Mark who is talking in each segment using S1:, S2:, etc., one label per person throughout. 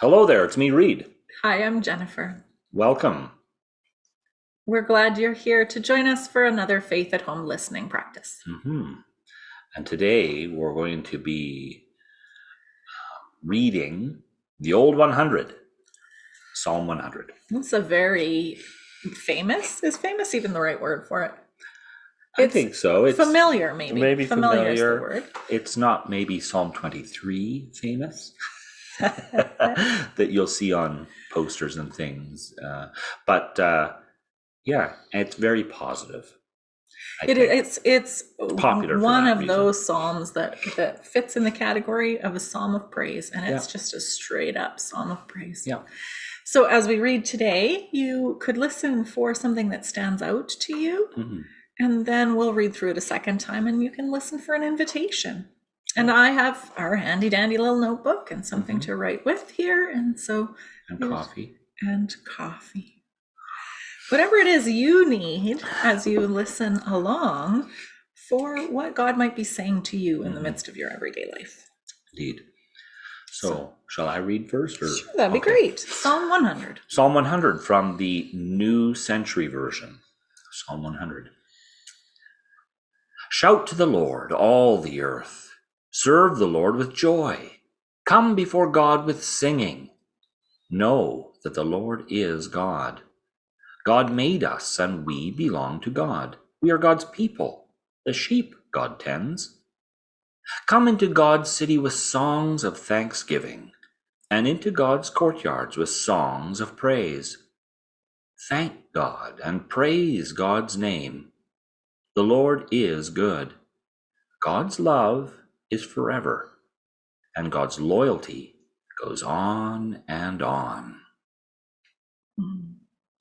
S1: Hello there, it's me, Reed.
S2: Hi, I'm Jennifer.
S1: Welcome.
S2: We're glad you're here to join us for another Faith at Home listening practice.
S1: And today we're going to be reading the Old 100, Psalm 100.
S2: It's a very is famous even the right word for it?
S1: I think so. It's
S2: familiar, maybe.
S1: Maybe
S2: Familiar is the
S1: familiar.
S2: word.
S1: It's not maybe Psalm 23 famous that you'll see on posters and things. But yeah, it's very positive.
S2: It's
S1: Popular for
S2: one
S1: that
S2: of
S1: reason.
S2: those psalms that fits in the category of a psalm of praise, and it's just a straight up psalm of praise.
S1: Yeah.
S2: So as we read today, you could listen for something that stands out to you, and then we'll read through it a second time, and you can listen for an invitation. And I have our handy dandy little notebook and something to write with here, and
S1: coffee.
S2: And coffee. Whatever it is you need as you listen along for what God might be saying to you in the midst of your everyday life.
S1: Indeed. So shall I read first? Or?
S2: Sure, that'd be great. Psalm 100.
S1: Psalm 100 from the New Century Version. Psalm 100. Shout to the Lord, all the earth. Serve the Lord with joy. Come before God with singing. Know that the Lord is God. God made us, and we belong to God. We are God's people, the sheep God tends. Come into God's city with songs of thanksgiving, and into God's courtyards with songs of praise. Thank God and praise God's name. The Lord is good. God's love is forever, and God's loyalty goes on and on.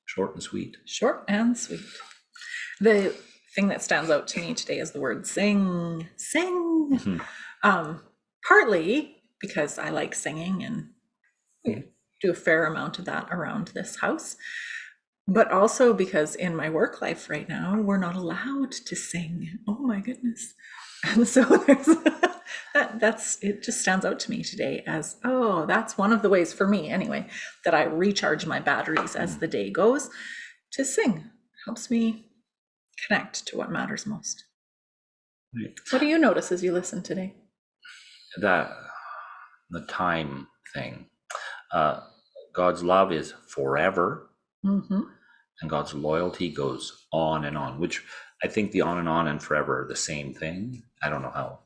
S1: Short and sweet.
S2: Short and sweet. The thing that stands out to me today is the word sing. Sing. Partly because I like singing and we do a fair amount of that around this house, but also because in my work life right now, we're not allowed to sing. Oh my goodness. And so it just stands out to me today as, that's one of the ways for me anyway, that I recharge my batteries as the day goes. To sing helps me connect to what matters most. Right. What do you notice as you listen today?
S1: The time thing. God's love is forever, and God's loyalty goes on and on, which I think the on and forever are the same thing. I don't know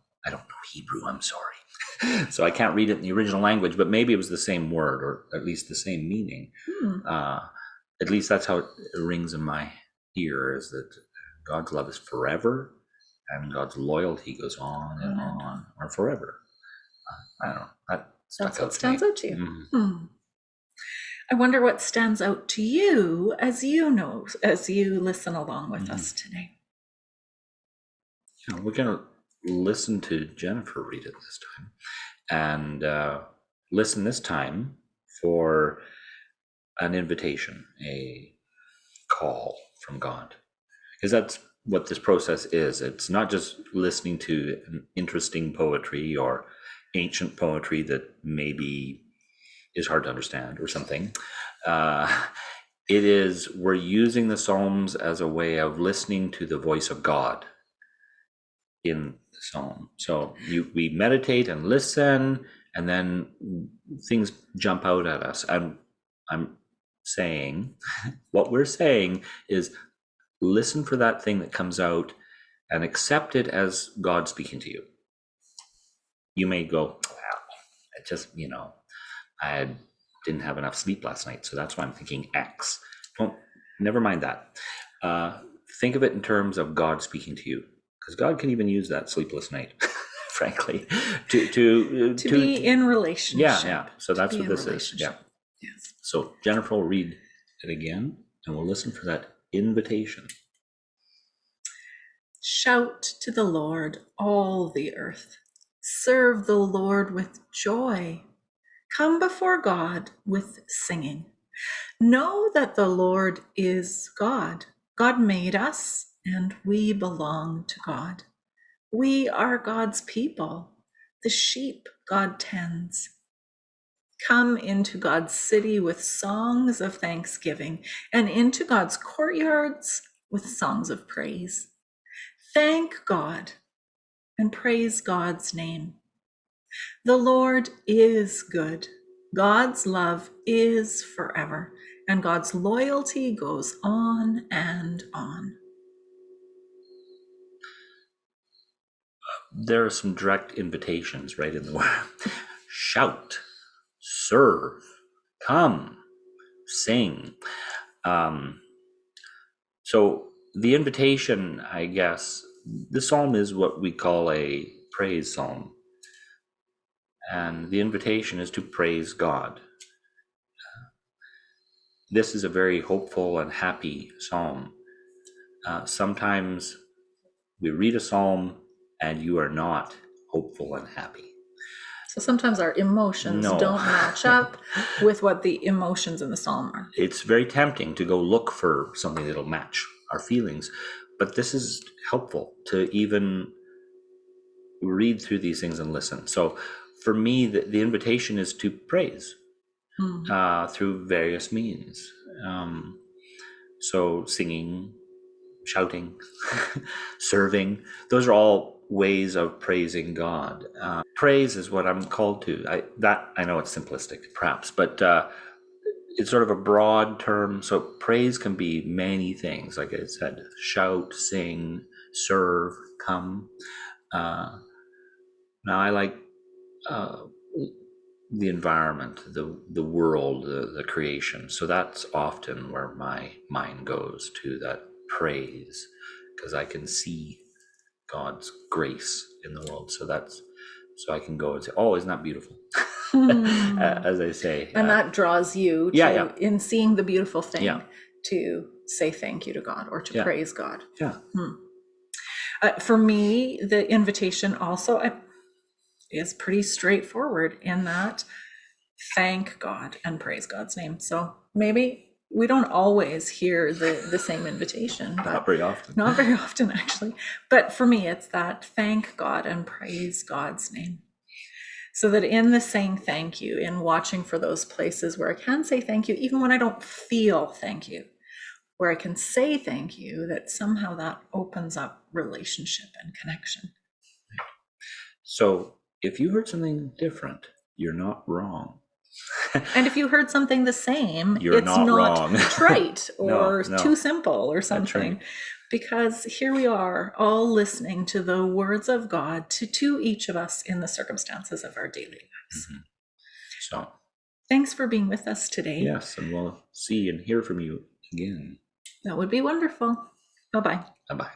S1: Hebrew, I'm sorry. So I can't read it in the original language, but maybe it was the same word, or at least the same meaning. At least that's how it rings in my ear, is that God's love is forever, and God's loyalty goes on and on, or forever. I don't know.
S2: That's what stands out to you. I wonder what stands out to you as you listen along with us today.
S1: We're going to listen to Jennifer read it this time, and listen this time for an invitation, a call from God, because that's what this process is. It's not just listening to an interesting poetry or ancient poetry that maybe is hard to understand or something. We're using the Psalms as a way of listening to the voice of God in the Psalm. So we meditate and listen, and then things jump out at us. And I'm saying, what we're saying is, listen for that thing that comes out and accept it as God speaking to you. You may go, I didn't have enough sleep last night, so that's why I'm thinking X. Never mind that. Think of it in terms of God speaking to you, because God can even use that sleepless night, frankly, to
S2: be in relationship.
S1: Yeah. So that's what this is. Yeah. Yes. So Jennifer will read it again, and we'll listen for that invitation.
S2: Shout to the Lord, all the earth. Serve the Lord with joy. Come before God with singing. Know that the Lord is God. God made us, and we belong to God. We are God's people, the sheep God tends. Come into God's city with songs of thanksgiving, and into God's courtyards with songs of praise. Thank God and praise God's name. The Lord is good. God's love is forever, and God's loyalty goes on and on.
S1: There are some direct invitations right in the word. Shout, serve, come, sing. So the invitation, I guess, the psalm is what we call a praise psalm. And the invitation is to praise God. This is a very hopeful and happy psalm. Sometimes we read a psalm and you are not hopeful and happy.
S2: So sometimes our emotions don't match up with what the emotions in the psalm are.
S1: It's very tempting to go look for something that'll match our feelings, but this is helpful to even read through these things and listen. So for me, the invitation is to praise through various means. So singing, shouting, serving, those are all ways of praising God. Praise is what I'm called to. I know it's simplistic, perhaps, but it's sort of a broad term. So praise can be many things, like I said: shout, sing, serve, come. Now I like the environment, the world, the creation. So that's often where my mind goes to, that praise, because I can see God's grace in the world. So I can go and say, "Oh, isn't that beautiful?" As I say,
S2: and that draws you to, in seeing the beautiful thing, to say thank you to God or to praise God. For me, the invitation also is pretty straightforward in that thank God and praise God's name. So maybe we don't always hear the same invitation, but
S1: not very often.
S2: Not very often, actually. But for me, it's that thank God and praise God's name. So that in the saying thank you, in watching for those places where I can say thank you, even when I don't feel thank you, where I can say thank you, that somehow that opens up relationship and connection.
S1: So if you heard something different, you're not wrong.
S2: And if you heard something the same,
S1: you're
S2: it's not
S1: wrong.
S2: trite or
S1: No.
S2: too simple or something.
S1: Right.
S2: Because here we are, all listening to the words of God to each of us in the circumstances of our daily lives.
S1: So
S2: thanks for being with us today.
S1: Yes, and we'll see and hear from you again.
S2: That would be wonderful. Bye-bye.
S1: Bye-bye.